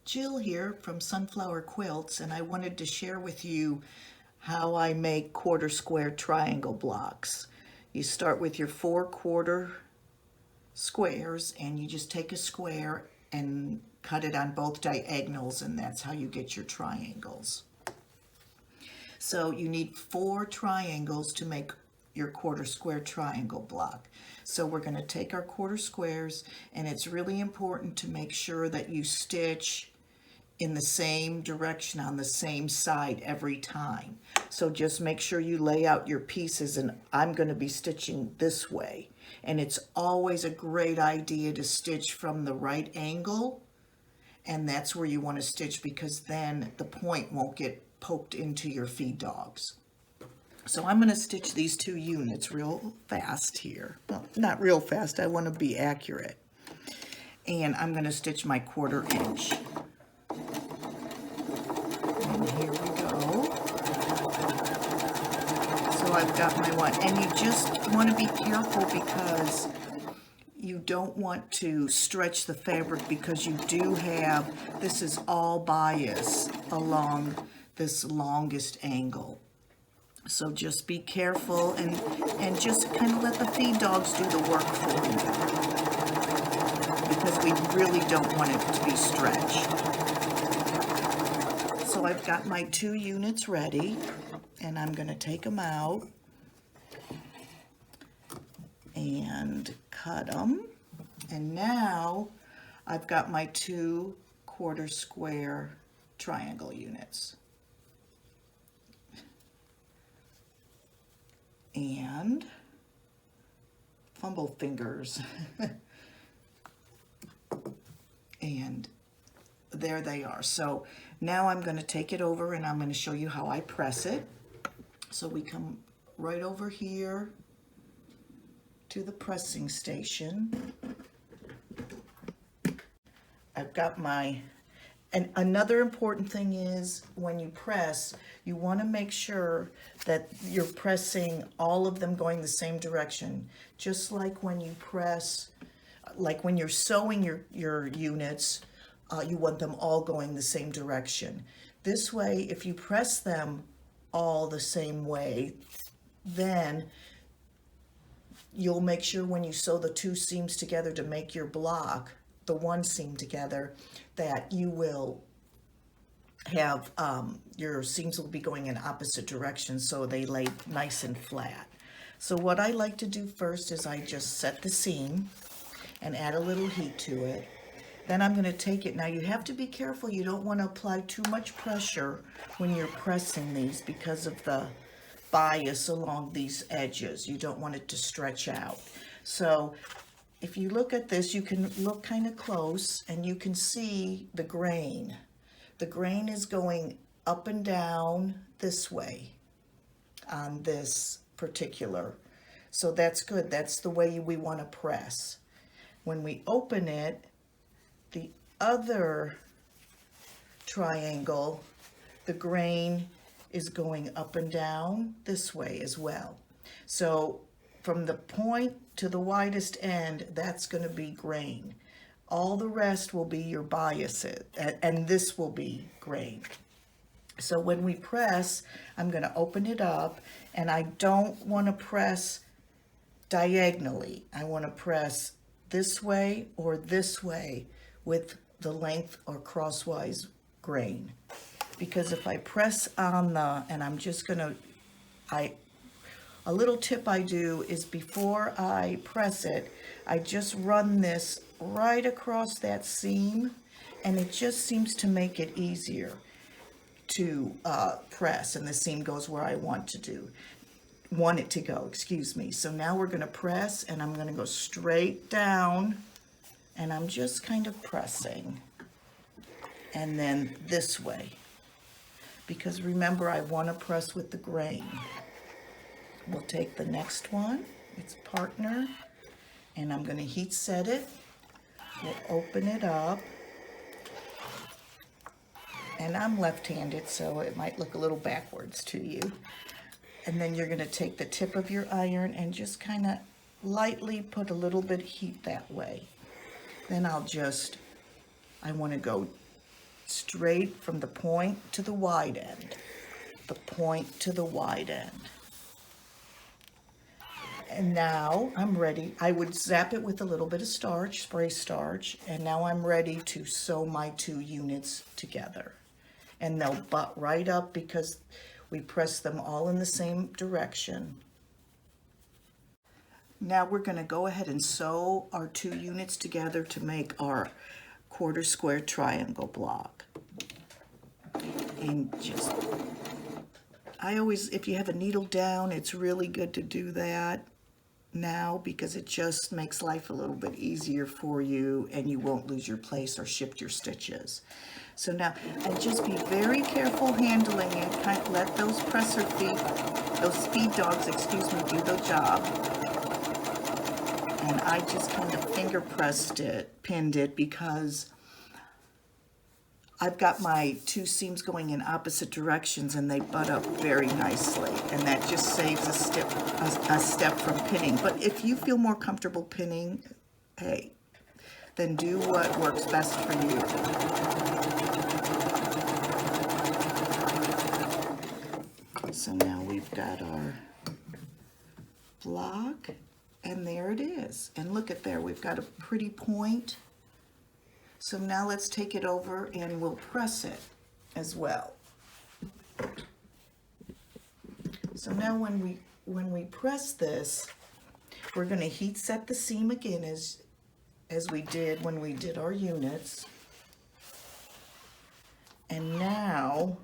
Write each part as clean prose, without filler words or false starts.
Jill here from Sunflower Quilts, and I wanted to share with you how I make quarter square triangle blocks. You start with your 4 quarter squares and you just take a square and cut it on both diagonals, and that's how you get your triangles. So you need 4 triangles to make your quarter square triangle block. So we're going to take our quarter squares, and it's really important to make sure that you stitch in the same direction on the same side every time. So just make sure you lay out your pieces, and I'm going to be stitching this way. And it's always a great idea to stitch from the right angle, and that's where you want to stitch, because then the point won't get poked into your feed dogs. So I'm going to stitch these 2 units real fast here. Well, not real fast, I want to be accurate. And I'm going to stitch my 1/4 inch. And here we go. So I've got my one. And you just want to be careful, because you don't want to stretch the fabric, because you do have, this is all bias along this longest angle. So just be careful and just kind of let the feed dogs do the work for you, because we really don't want it to be stretched. So I've got my 2 units ready, and I'm going to take them out and cut them. And now I've got my 2 quarter square triangle units. And fumble fingers. And there they are. So now I'm going to take it over, and I'm going to show you how I press it. So we come right over here to the pressing station. I've got my, and another important thing is, when you press, you want to make sure that you're pressing all of them going the same direction. Just like when you press, like when you're sewing your units, you want them all going the same direction. This way, if you press them all the same way, then you'll make sure when you sew the 2 seams together to make your block, the 1 seam together, that you will have your seams will be going in opposite directions, so they lay nice and flat. So what I like to do first is I just set the seam and add a little heat to it. Then I'm going to take it. Now you have to be careful. You don't want to apply too much pressure when you're pressing these, because of the bias along these edges. You don't want it to stretch out. So if you look at this, you can look kind of close, and you can see the grain. The grain is going up and down this way on this particular. So that's good. That's the way we want to press. When we open it, the other triangle, the grain is going up and down this way as well. So from the point to the widest end, that's going to be grain. All the rest will be your biases, and this will be grain. So when we press, I'm going to open it up, and I don't want to press diagonally. I want to press this way or this way with the length or crosswise grain. Because if I press on the, and I'm just going to, a little tip I do is, before I press it, I just run this right across that seam, and it just seems to make it easier to press, and the seam goes where I want it to go, excuse me. So now we're going to press, and I'm going to go straight down, and I'm just kind of pressing, and then this way, because remember, I want to press with the grain. We'll take the next one, its partner, and I'm going to heat set it. We'll open it up, and I'm left-handed, so it might look a little backwards to you. And then you're going to take the tip of your iron and just kind of lightly put a little bit of heat that way. Then I want to go straight from the point to the wide end, the point to the wide end. And now I'm ready. I would zap it with a little bit of starch, spray starch, and now I'm ready to sew my 2 units together. And they'll butt right up because we press them all in the same direction. Now we're going to go ahead and sew our 2 units together to make our quarter square triangle block. And just, I always, if you have a needle down, it's really good to do that now because it just makes life a little bit easier for you and you won't lose your place or shift your stitches. So now, and just be very careful handling it. Kind of let those presser feet, those speed dogs, excuse me, do the job. And I just kind of finger pressed it, pinned it, because I've got my 2 seams going in opposite directions and they butt up very nicely. And that just saves a step from pinning. But if you feel more comfortable pinning, hey, then do what works best for you. So now we've got our block. And there it is. And look at there, we've got a pretty point. So now let's take it over and we'll press it as well. So now when we press this, we're going to heat set the seam again as we did when we did our units. And now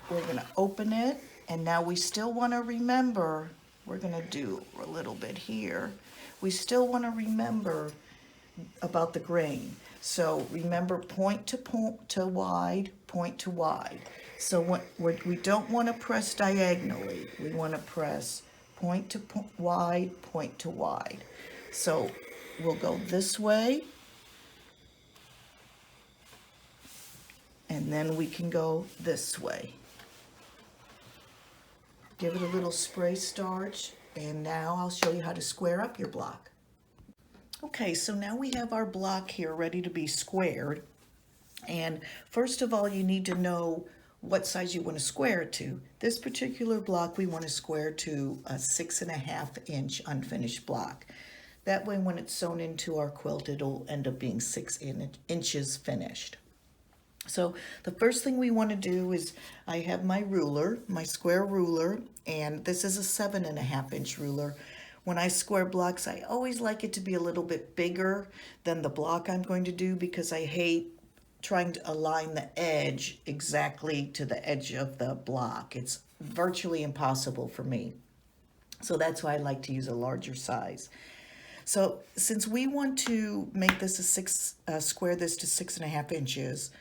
we're going to open it. And now we still want to remember, we're going to do a little bit here. We still want to remember about the grain. So remember point to wide, point to wide. So we don't want to press diagonally. We want to press point to wide, point to wide. So we'll go this way. And then we can go this way. Give it a little spray starch, and now I'll show you how to square up your block. Okay, so now we have our block here ready to be squared. And first of all, you need to know what size you want to square it to. This particular block we want to square to a 6.5 inch unfinished block. That way when it's sewn into our quilt, it'll end up being 6 inches finished. So the first thing we want to do is, I have my ruler, my square ruler, and this is a 7.5 inch ruler. When I square blocks, I always like it to be a little bit bigger than the block I'm going to do because I hate trying to align the edge exactly to the edge of the block. It's virtually impossible for me. So that's why I like to use a larger size. So since we want to make this square this to 6.5 inches,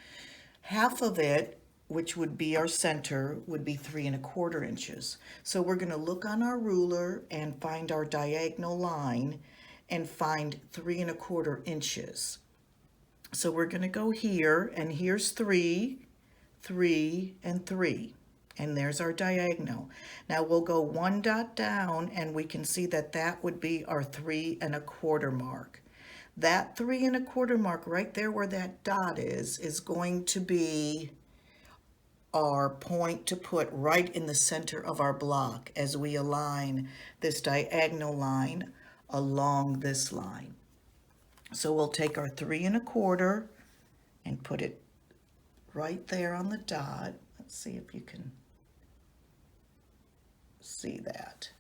half of it, which would be our center, would be 3.25 inches. So we're going to look on our ruler and find our diagonal line and find 3.25 inches. So we're going to go here, and here's 3, 3, and 3. And there's our diagonal. Now we'll go 1 dot down, and we can see that that would be our 3.25 mark. That 3.25 mark right there where that dot is going to be our point to put right in the center of our block as we align this diagonal line along this line. So we'll take our 3.25 and put it right there on the dot. Let's see if you can see that.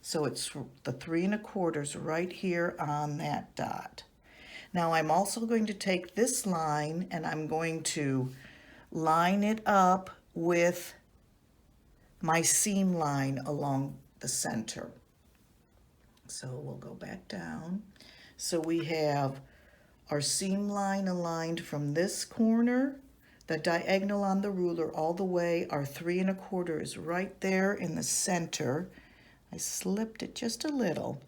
So it's the 3.25 right here on that dot. Now I'm also going to take this line and I'm going to line it up with my seam line along the center. So we'll go back down. So we have our seam line aligned from this corner, the diagonal on the ruler all the way. Our 3.25 is right there in the center. I slipped it just a little.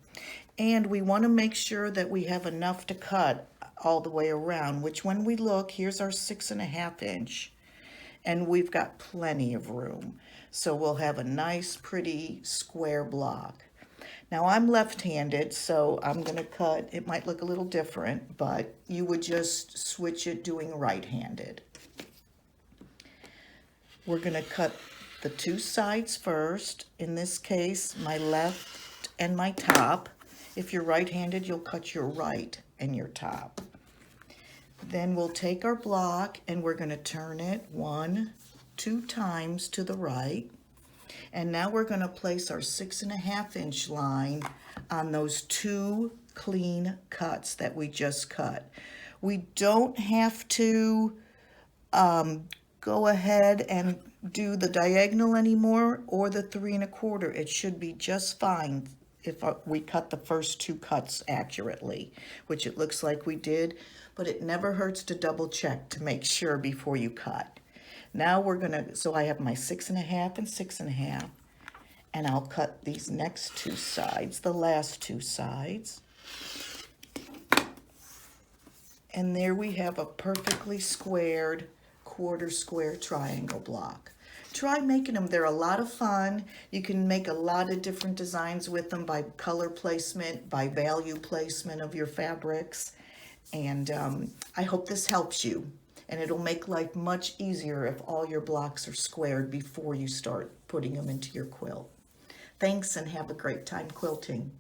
And we want to make sure that we have enough to cut all the way around, which when we look, here's our 6.5 inch, and we've got plenty of room. So we'll have a nice, pretty square block. Now I'm left-handed, so I'm gonna cut, it might look a little different, but you would just switch it doing right-handed. We're gonna cut the two sides first. In this case, my left and my top. If you're right-handed, you'll cut your right and your top. Then we'll take our block and we're gonna turn it 2 times to the right. And now we're gonna place our 6.5 inch line on those 2 clean cuts that we just cut. We don't have to go ahead and do the diagonal anymore or the 3 1/4. It should be just fine if we cut the first 2 cuts accurately, which it looks like we did, but it never hurts to double check to make sure before you cut. Now we're gonna, so I have my 6.5 and 6.5, and I'll cut these next 2 sides, the last 2 sides. And there we have a perfectly squared quarter square triangle block. Try making them. They're a lot of fun. You can make a lot of different designs with them by color placement, by value placement of your fabrics. And I hope this helps you. And it'll make life much easier if all your blocks are squared before you start putting them into your quilt. Thanks, and have a great time quilting.